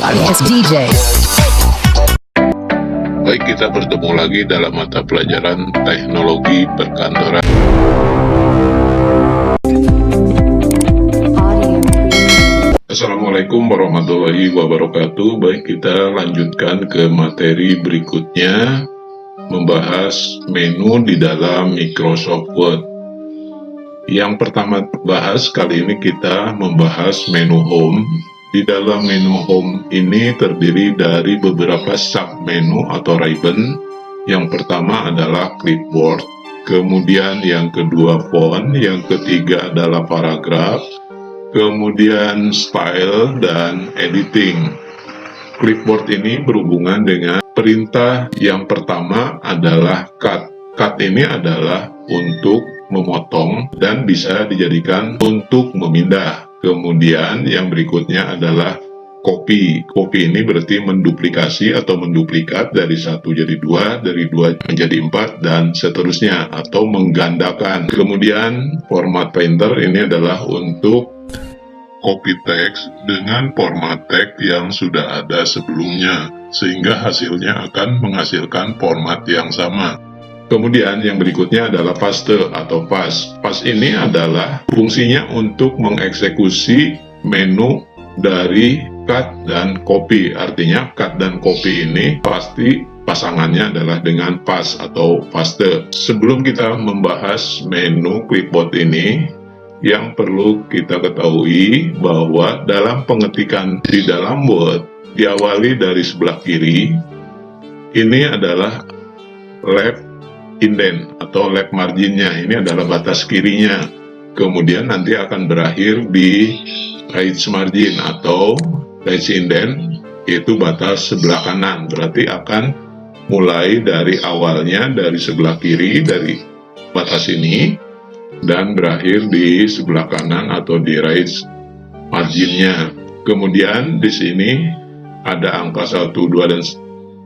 alias DJ. Baik, kita bertemu lagi dalam mata pelajaran teknologi perkantoran. Assalamualaikum warahmatullahi wabarakatuh. Baik, kita lanjutkan ke materi berikutnya, membahas menu di dalam Microsoft Word. Yang pertama bahas kali ini kita membahas menu home. Di dalam menu home ini terdiri dari beberapa sub-menu atau ribbon. Yang pertama adalah clipboard, kemudian yang kedua font, yang ketiga adalah paragraf, kemudian style dan editing. Clipboard ini berhubungan dengan perintah yang pertama adalah cut. Cut ini adalah untuk memotong dan bisa dijadikan untuk memindah. Kemudian yang berikutnya adalah copy. Copy ini berarti menduplikasi atau menduplikat dari 1 jadi 2, dari 2 menjadi 4, dan seterusnya, atau menggandakan. Kemudian format painter ini adalah untuk copy teks dengan format teks yang sudah ada sebelumnya, sehingga hasilnya akan menghasilkan format yang sama. Kemudian yang berikutnya adalah paste atau pass. Pass ini adalah fungsinya untuk mengeksekusi menu dari cut dan copy. Artinya cut dan copy ini pasti pasangannya adalah dengan pass atau paste. Sebelum kita membahas menu clipboard ini, yang perlu kita ketahui bahwa dalam pengetikan di dalam Word diawali dari sebelah kiri. Ini adalah left indent atau left marginnya, ini adalah batas kirinya. Kemudian nanti akan berakhir di right margin atau right indent, yaitu batas sebelah kanan. Berarti akan mulai dari awalnya dari sebelah kiri dari batas ini dan berakhir di sebelah kanan atau di right marginnya. Kemudian di sini ada angka 1, 2 dan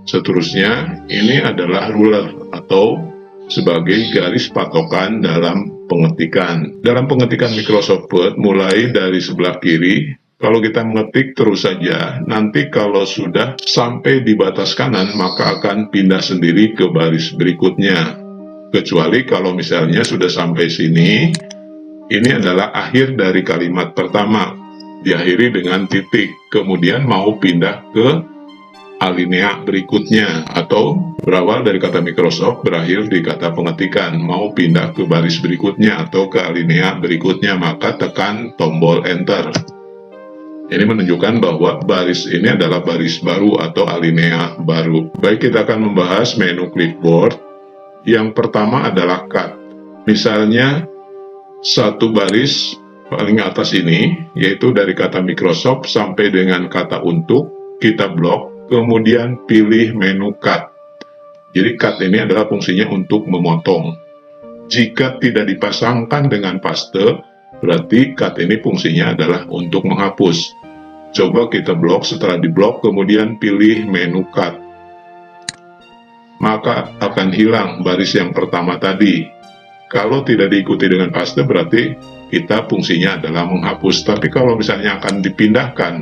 seterusnya. Ini adalah ruler atau sebagai garis patokan dalam pengetikan. Dalam pengetikan Microsoft Word, mulai dari sebelah kiri, kalau kita mengetik terus saja, nanti kalau sudah sampai di batas kanan, maka akan pindah sendiri ke baris berikutnya. Kecuali kalau misalnya sudah sampai sini, ini adalah akhir dari kalimat pertama, diakhiri dengan titik, kemudian mau pindah ke alinea berikutnya, atau berawal dari kata Microsoft berakhir di kata pengetikan, mau pindah ke baris berikutnya atau ke alinea berikutnya, maka tekan tombol enter. Ini menunjukkan bahwa baris ini adalah baris baru atau alinea baru. Baik, kita akan membahas menu clipboard. Yang pertama adalah cut. Misalnya satu baris paling atas ini, yaitu dari kata Microsoft sampai dengan kata untuk, kita blok, kemudian pilih menu cut. Jadi cut ini adalah fungsinya untuk memotong. Jika tidak dipasangkan dengan paste, berarti cut ini fungsinya adalah untuk menghapus. Coba kita blok, setelah diblok kemudian pilih menu cut, maka akan hilang baris yang pertama tadi. Kalau tidak diikuti dengan paste, berarti kita fungsinya adalah menghapus. Tapi kalau misalnya akan dipindahkan,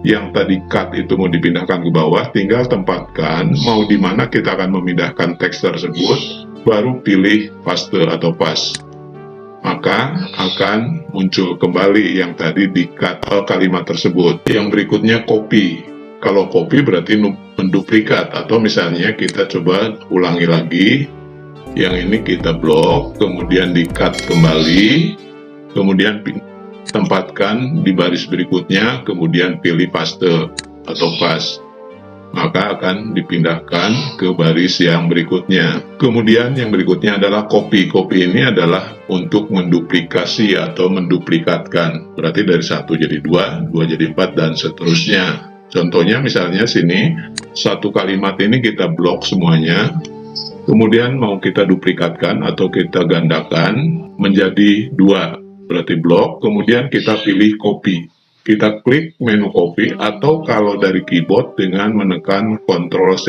yang tadi cut itu mau dipindahkan ke bawah, tinggal tempatkan mau di mana kita akan memindahkan teks tersebut, baru pilih paste atau pass. Maka akan muncul kembali yang tadi di cut kalimat tersebut. Yang berikutnya copy. Kalau copy berarti menduplikat, atau misalnya kita coba ulangi lagi. Yang ini kita blok, kemudian di cut kembali, kemudian tempatkan di baris berikutnya, kemudian pilih paste atau pass, maka akan dipindahkan ke baris yang berikutnya. Kemudian yang berikutnya adalah copy. Copy ini adalah untuk menduplikasi atau menduplikatkan, berarti dari 1 jadi 2, 2 jadi 4, dan seterusnya. Contohnya misalnya sini, satu kalimat ini kita blok semuanya, kemudian mau kita duplikatkan atau kita gandakan menjadi 2. Berarti blok, kemudian kita pilih copy. Kita klik menu copy, atau kalau dari keyboard dengan menekan Ctrl C.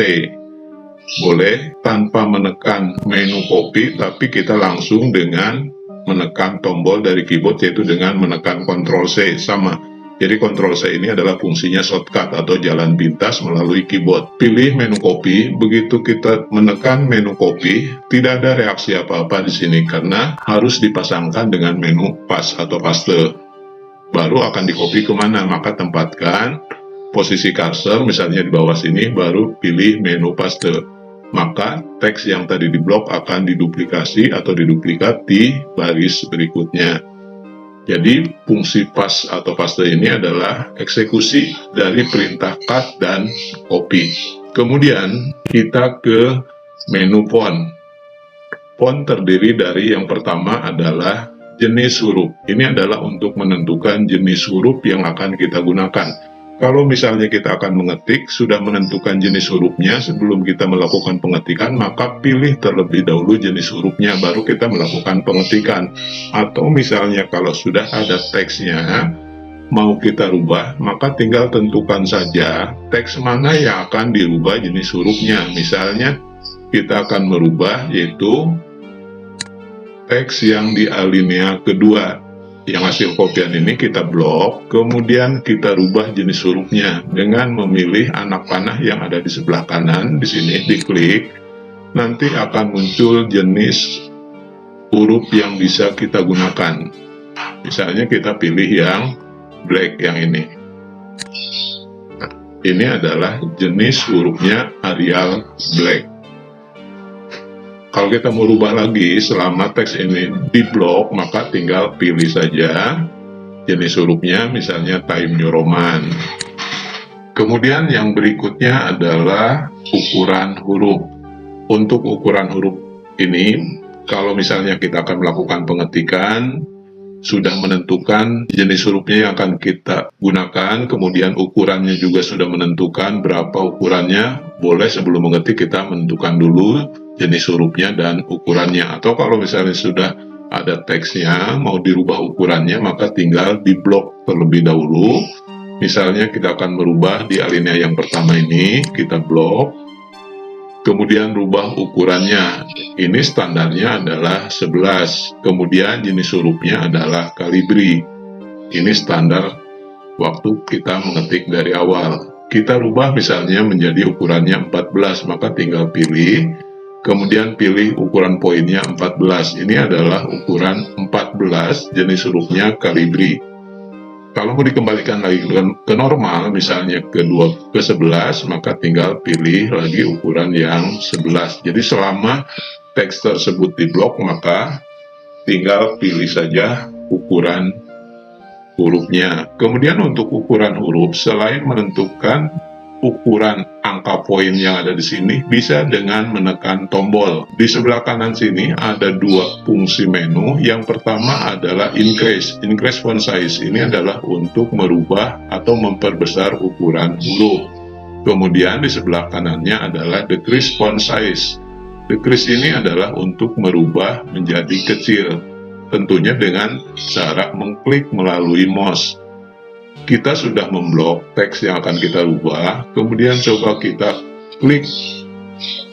Boleh tanpa menekan menu copy, tapi kita langsung dengan menekan tombol dari keyboard, yaitu dengan menekan Ctrl C. Sama, Jadi Ctrl C ini adalah fungsinya shortcut atau jalan pintas melalui keyboard. Pilih menu copy. Begitu kita menekan menu copy, tidak ada reaksi apa-apa di sini karena harus dipasangkan dengan menu paste atau paste. Baru akan di copy kemana, maka tempatkan posisi cursor misalnya di bawah sini, baru pilih menu paste. Maka teks yang tadi di blok akan diduplikasi atau diduplikat di baris berikutnya. Jadi fungsi paste atau paste ini adalah eksekusi dari perintah cut dan copy. Kemudian kita ke menu font. Font terdiri dari yang pertama adalah jenis huruf. Ini adalah untuk menentukan jenis huruf yang akan kita gunakan. Kalau misalnya kita akan mengetik, sudah menentukan jenis hurufnya sebelum kita melakukan pengetikan, maka pilih terlebih dahulu jenis hurufnya, baru kita melakukan pengetikan. Atau misalnya kalau sudah ada teksnya, mau kita rubah, maka tinggal tentukan saja teks mana yang akan dirubah jenis hurufnya. Misalnya, kita akan merubah yaitu teks yang di alinea kedua. Yang hasil kopian ini kita blok, kemudian kita rubah jenis hurufnya dengan memilih anak panah yang ada di sebelah kanan. Di sini diklik, nanti akan muncul jenis huruf yang bisa kita gunakan. Misalnya kita pilih yang black yang ini. Nah, ini adalah jenis hurufnya Arial Black. Kalau kita mau rubah lagi selama teks ini di blok, maka tinggal pilih saja jenis hurufnya, misalnya Time New Roman. Kemudian yang berikutnya adalah ukuran huruf. Untuk ukuran huruf ini, kalau misalnya kita akan melakukan pengetikan, sudah menentukan jenis hurufnya yang akan kita gunakan, kemudian ukurannya juga sudah menentukan berapa ukurannya. Boleh sebelum mengetik kita menentukan dulu jenis hurufnya dan ukurannya. Atau kalau misalnya sudah ada teksnya, mau dirubah ukurannya, maka tinggal di blok terlebih dahulu. Misalnya kita akan merubah di alinea yang pertama ini, kita blok, kemudian rubah ukurannya. Ini standarnya adalah 11, kemudian jenis hurufnya adalah kalibri. Ini standar waktu kita mengetik dari awal. Kita rubah misalnya menjadi ukurannya 14, maka tinggal pilih, kemudian pilih ukuran poinnya 14. Ini adalah ukuran 14, jenis hurufnya kalibri. Kalau mau dikembalikan lagi ke normal, misalnya ke 11, maka tinggal pilih lagi ukuran yang 11. Jadi selama teks tersebut di blok, maka tinggal pilih saja ukuran hurufnya. Kemudian untuk ukuran huruf, selain menentukan ukuran angka poin yang ada di sini, bisa dengan menekan tombol. Di sebelah kanan sini ada dua fungsi menu. Yang pertama adalah increase font size. Ini adalah untuk merubah atau memperbesar ukuran huruf. Kemudian di sebelah kanannya adalah decrease font size. Decrease ini adalah untuk merubah menjadi kecil, tentunya dengan cara mengklik melalui mouse. Kita sudah memblok teks yang akan kita rubah, kemudian coba kita klik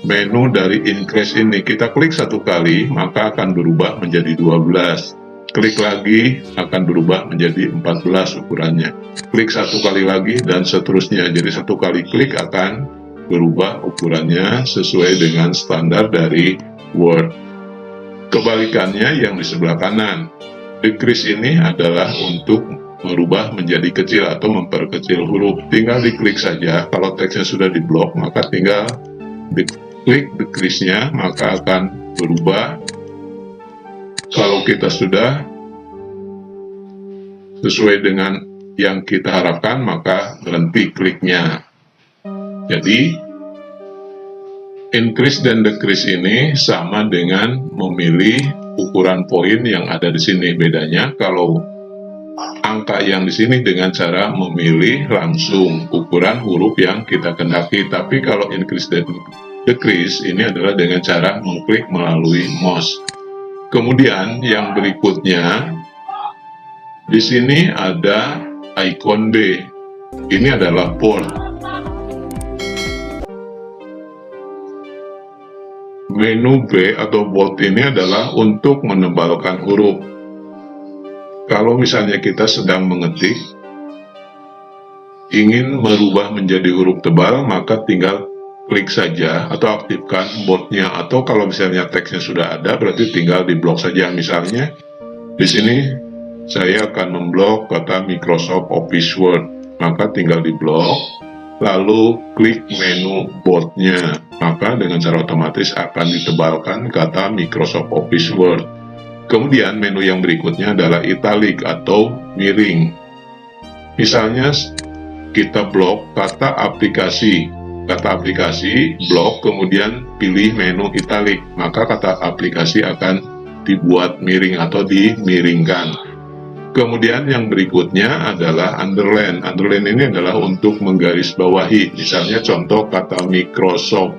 menu dari increase ini. Kita klik satu kali, maka akan berubah menjadi 12. Klik lagi, akan berubah menjadi 14 ukurannya. Klik satu kali lagi, dan seterusnya. Jadi satu kali klik akan berubah ukurannya sesuai dengan standar dari Word. Kebalikannya yang di sebelah kanan. Decrease ini adalah untuk merubah menjadi kecil atau memperkecil huruf. Tinggal diklik saja. Kalau teksnya sudah diblok, maka tinggal diklik decrease-nya, maka akan berubah. Kalau kita sudah sesuai dengan yang kita harapkan, maka berhenti kliknya. Jadi increase dan decrease ini sama dengan memilih ukuran poin yang ada di sini. Bedanya kalau angka yang di sini dengan cara memilih langsung ukuran huruf yang kita kendaki. Tapi kalau increase dan decrease ini adalah dengan cara mengklik melalui mouse. Kemudian yang berikutnya di sini ada icon B. Ini adalah bold. Menu B atau bold ini adalah untuk menebalkan huruf. Kalau misalnya kita sedang mengetik, ingin merubah menjadi huruf tebal, maka tinggal klik saja atau aktifkan boldnya, atau kalau misalnya teksnya sudah ada berarti tinggal diblok saja. Misalnya di sini saya akan memblok kata Microsoft Office Word, maka tinggal diblok, lalu klik menu boldnya, maka dengan cara otomatis akan ditebalkan kata Microsoft Office Word. Kemudian menu yang berikutnya adalah italic atau miring. Misalnya kita blok kata aplikasi, blok, kemudian pilih menu italic, maka kata aplikasi akan dibuat miring atau dimiringkan. Kemudian yang berikutnya adalah underline. Underline ini adalah untuk menggarisbawahi. Misalnya contoh kata Microsoft.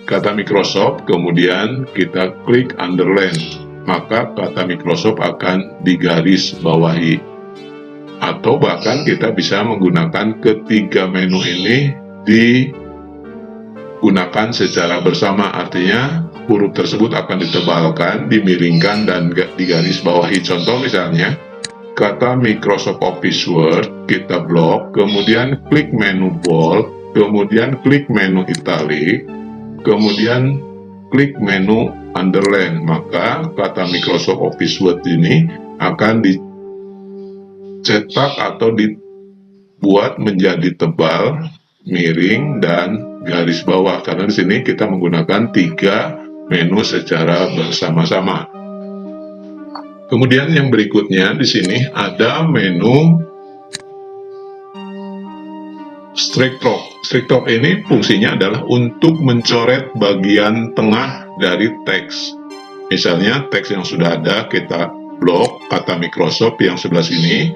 Kata Microsoft, kemudian kita klik underline, maka kata Microsoft akan digarisbawahi. Atau bahkan kita bisa menggunakan ketiga menu ini digunakan secara bersama, artinya huruf tersebut akan ditebalkan, dimiringkan, dan digarisbawahi. Contoh misalnya kata Microsoft Office Word, kita blok, kemudian klik menu bold, kemudian klik menu italic, kemudian klik menu underline, maka kata Microsoft Office Word ini akan dicetak atau dibuat menjadi tebal, miring, dan garis bawah, karena di sini kita menggunakan 3 menu secara bersama-sama. Kemudian yang berikutnya di sini ada menu Strike Top. Strike Top ini fungsinya adalah untuk mencoret bagian tengah dari teks. Misalnya teks yang sudah ada kita blok kata Microsoft yang sebelah sini,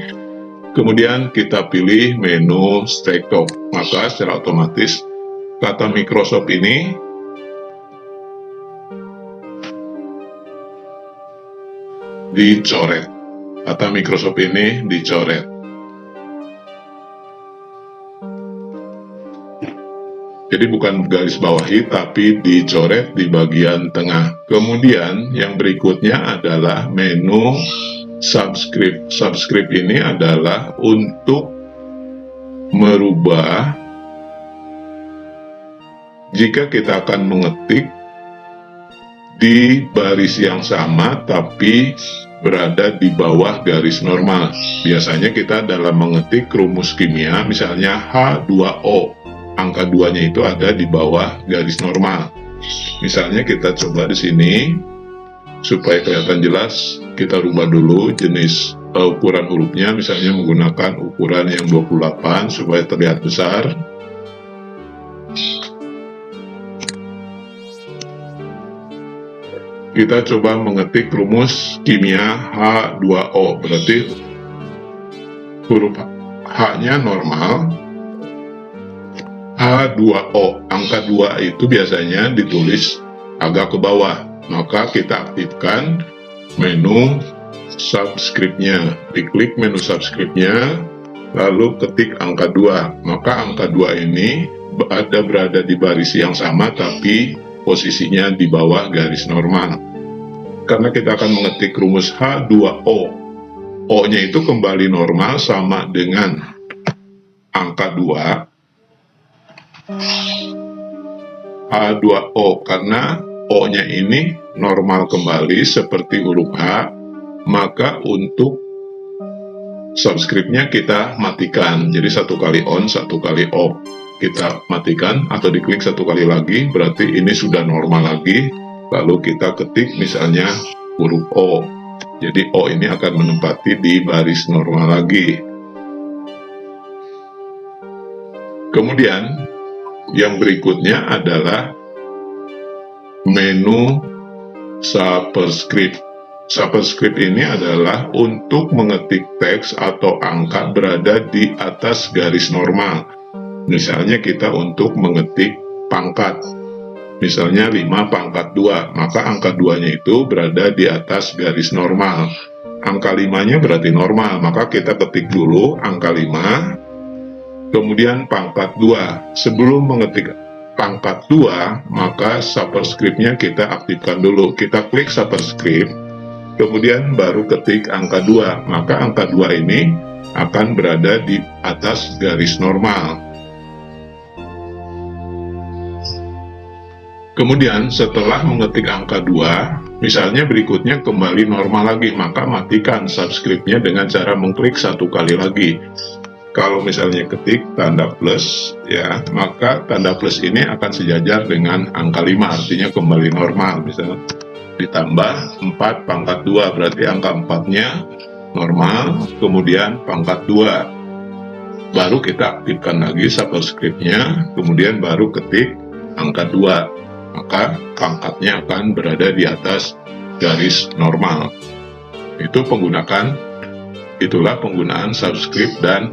kemudian kita pilih menu Strike Top, maka secara otomatis kata Microsoft ini dicoret. Kata Microsoft ini dicoret. Jadi bukan garis bawahi, tapi dicoret di bagian tengah. Kemudian yang berikutnya adalah menu subscript. Subscript ini adalah untuk merubah jika kita akan mengetik di baris yang sama tapi berada di bawah garis normal. Biasanya kita dalam mengetik rumus kimia, misalnya H2O, angka 2-nya itu ada di bawah garis normal. Misalnya kita coba di sini supaya kelihatan jelas, kita rubah dulu jenis ukuran hurufnya, misalnya menggunakan ukuran yang 28 supaya terlihat besar. Kita coba mengetik rumus kimia H2O, berarti huruf H-nya normal, H2O, angka 2 itu biasanya ditulis agak ke bawah, maka kita aktifkan menu subscript-nya, diklik menu subscript-nya, lalu ketik angka 2, maka angka 2 ini berada di baris yang sama tapi posisinya di bawah garis normal. Karena kita akan mengetik rumus H2O, O-nya itu kembali normal sama dengan angka 2, H2O, karena O-nya ini normal kembali seperti huruf H, maka untuk subscript-nya kita matikan. Jadi 1 kali on, 1 kali off. Kita matikan atau diklik 1 kali lagi, berarti ini sudah normal lagi. Lalu kita ketik misalnya huruf O. Jadi O ini akan menempati di baris normal lagi. Kemudian yang berikutnya adalah menu superscript. Superscript ini adalah untuk mengetik teks atau angka berada di atas garis normal. Misalnya kita untuk mengetik pangkat, misalnya 5 pangkat 2, maka angka 2-nya itu berada di atas garis normal. Angka 5-nya berarti normal, maka kita ketik dulu angka 5, kemudian pangkat 2. Sebelum mengetik pangkat 2, maka superscript-nya kita aktifkan dulu. Kita klik superscript, kemudian baru ketik angka 2, maka angka 2 ini akan berada di atas garis normal. Kemudian setelah mengetik angka 2, misalnya berikutnya kembali normal lagi, maka matikan subscribe-nya dengan cara mengklik satu kali lagi. Kalau misalnya ketik tanda plus, ya, maka tanda plus ini akan sejajar dengan angka 5, artinya kembali normal. Misalnya ditambah 4 pangkat 2, berarti angka 4-nya normal, kemudian pangkat 2. Baru kita aktifkan lagi subscribe-nya, kemudian baru ketik angka 2. Maka pangkatnya akan berada di atas garis normal. Itulah penggunaan subscribe dan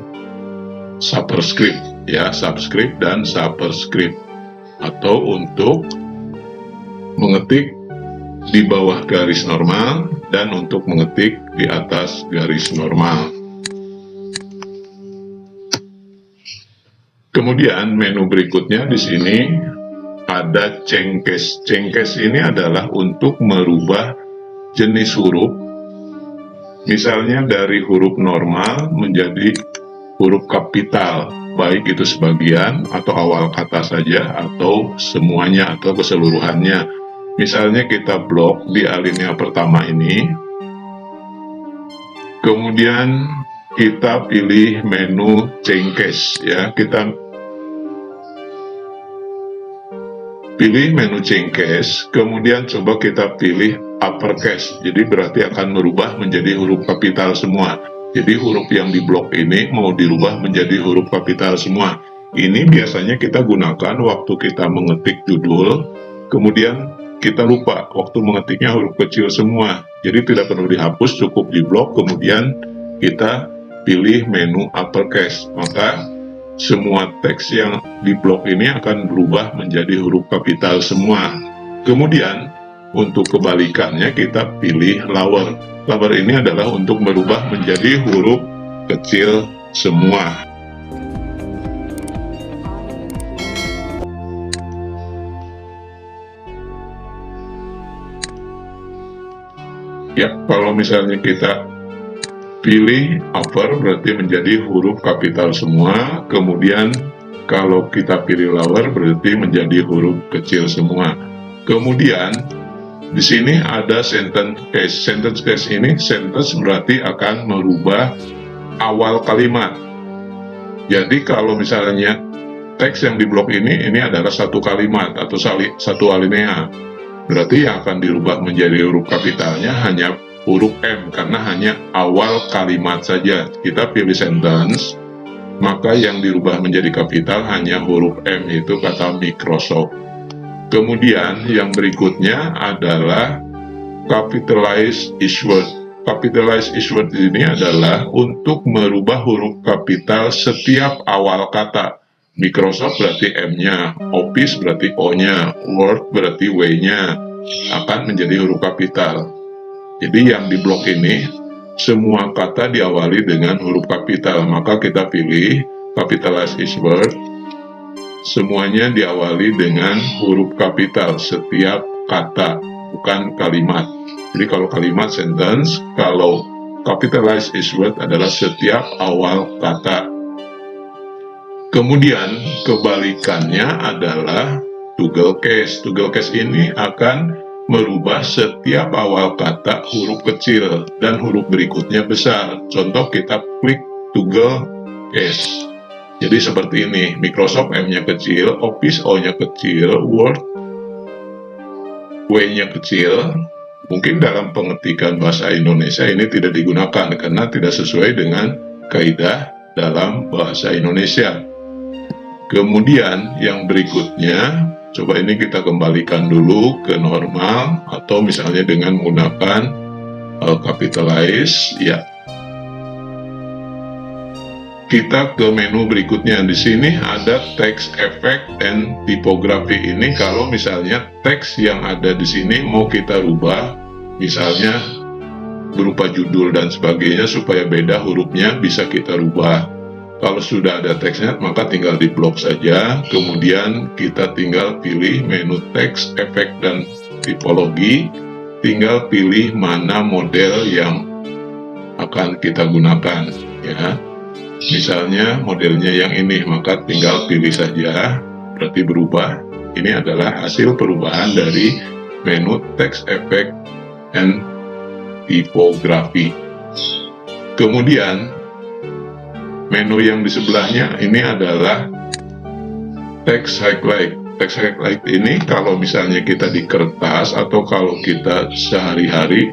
superscript, ya, subscribe dan superscript, atau untuk mengetik di bawah garis normal dan untuk mengetik di atas garis normal. Kemudian menu berikutnya di sini ada cengkes. Cengkes ini adalah untuk merubah jenis huruf, misalnya dari huruf normal menjadi huruf kapital, baik itu sebagian atau awal kata saja atau semuanya atau keseluruhannya. Misalnya kita blok di alinea pertama ini, kemudian kita pilih menu cengkes, ya, kita pilih menu cengkes, kemudian coba kita pilih uppercase, jadi berarti akan merubah menjadi huruf kapital semua. Jadi huruf yang di blok ini mau dirubah menjadi huruf kapital semua. Ini biasanya kita gunakan waktu kita mengetik judul, kemudian kita lupa waktu mengetiknya huruf kecil semua. Jadi tidak perlu dihapus, cukup di blok, kemudian kita pilih menu uppercase. Maka semua teks yang di blok ini akan berubah menjadi huruf kapital semua. Kemudian untuk kebalikannya kita pilih lower. Lower ini adalah untuk merubah menjadi huruf kecil semua. Ya, kalau misalnya kita pilih upper berarti menjadi huruf kapital semua, kemudian kalau kita pilih lower berarti menjadi huruf kecil semua. Kemudian di sini ada sentence case. Sentence case ini sentence berarti akan merubah awal kalimat. Jadi kalau misalnya teks yang di blok ini adalah satu kalimat atau satu alinea, berarti yang akan dirubah menjadi huruf kapitalnya hanya huruf M, karena hanya awal kalimat saja. Kita pilih sentence, maka yang dirubah menjadi kapital hanya huruf M, itu kata Microsoft. Kemudian yang berikutnya adalah capitalize each word. Capitalize each word ini adalah untuk merubah huruf kapital setiap awal kata. Microsoft berarti M-nya, Office berarti O-nya, Word berarti W-nya, akan menjadi huruf kapital. Jadi yang di blok ini, semua kata diawali dengan huruf kapital, maka kita pilih capitalize each word, semuanya diawali dengan huruf kapital, setiap kata, bukan kalimat. Jadi kalau kalimat sentence, kalau capitalize each word adalah setiap awal kata. Kemudian kebalikannya adalah toggle case. Toggle case ini akan merubah setiap awal kata huruf kecil dan huruf berikutnya besar. Contoh kita klik toggle case. Jadi seperti ini, Microsoft M-nya kecil, Office O-nya kecil, Word W-nya kecil. Mungkin dalam pengetikan bahasa Indonesia ini tidak digunakan karena tidak sesuai dengan kaidah dalam bahasa Indonesia. Kemudian yang berikutnya, coba ini kita kembalikan dulu ke normal atau misalnya dengan menggunakan capitalize, ya. Kita ke menu berikutnya. Di sini ada text effect and typography. Ini kalau misalnya teks yang ada di sini mau kita rubah, misalnya berupa judul dan sebagainya supaya beda hurufnya, bisa kita rubah. Kalau sudah ada teksnya, maka tinggal di blok saja. Kemudian kita tinggal pilih menu teks, efek, dan tipologi. Tinggal pilih mana model yang akan kita gunakan. ya. Misalnya modelnya yang ini, maka tinggal pilih saja, berarti berubah. Ini adalah hasil perubahan dari menu text effect and typography. Kemudian menu yang di sebelahnya ini adalah text highlight. Text highlight ini kalau misalnya kita di kertas atau kalau kita sehari-hari,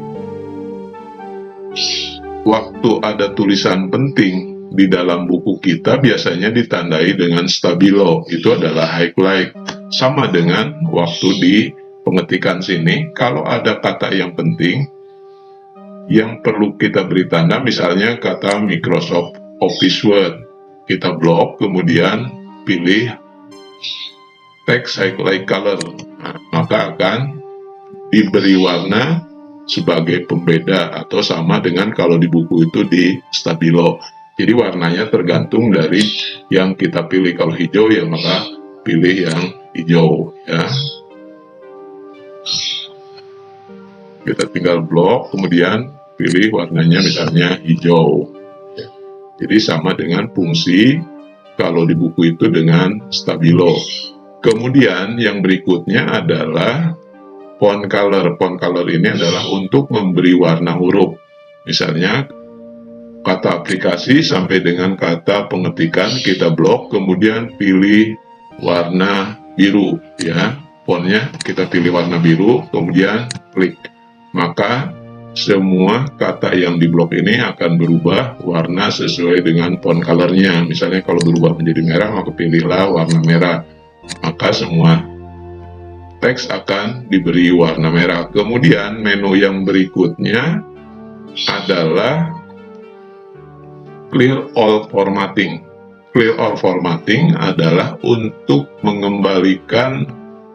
waktu ada tulisan penting di dalam buku kita biasanya ditandai dengan stabilo, itu adalah highlight. Sama dengan waktu di pengetikan sini, kalau ada kata yang penting yang perlu kita beri tanda, misalnya kata Microsoft Office Word, kita blok, kemudian pilih text highlight color, maka akan diberi warna sebagai pembeda, atau sama dengan kalau di buku itu di stabilo. Jadi warnanya tergantung dari yang kita pilih. Kalau hijau ya maka pilih yang hijau, ya. Kita tinggal blok, kemudian pilih warnanya misalnya hijau. Jadi sama dengan fungsi kalau di buku itu dengan stabilo. Kemudian yang berikutnya adalah font color. Font color ini adalah untuk memberi warna huruf. Misalnya kata aplikasi sampai dengan kata pengetikan kita blok, kemudian pilih warna biru, ya. Fontnya kita pilih warna biru, kemudian klik. Maka semua kata yang di blok ini akan berubah warna sesuai dengan font colornya. Misalnya kalau berubah menjadi merah, maka pilihlah warna merah. Maka semua teks akan diberi warna merah. Kemudian menu yang berikutnya adalah Clear All Formatting. Clear All Formatting adalah untuk mengembalikan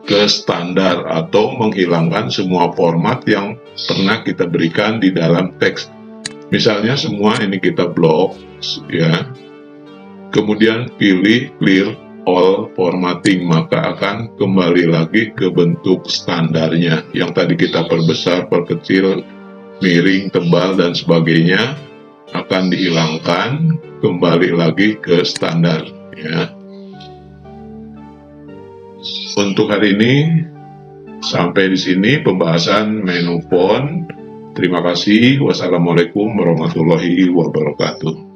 ke standar atau menghilangkan semua format yang pernah kita berikan di dalam teks. Misalnya semua ini kita blok, ya. Kemudian pilih Clear All Formatting, maka akan kembali lagi ke bentuk standarnya. Yang tadi kita perbesar, perkecil, miring, tebal, dan sebagainya akan dihilangkan, kembali lagi ke standar, ya. Untuk hari ini sampai di sini pembahasan menu font. Terima kasih. Wassalamualaikum warahmatullahi wabarakatuh.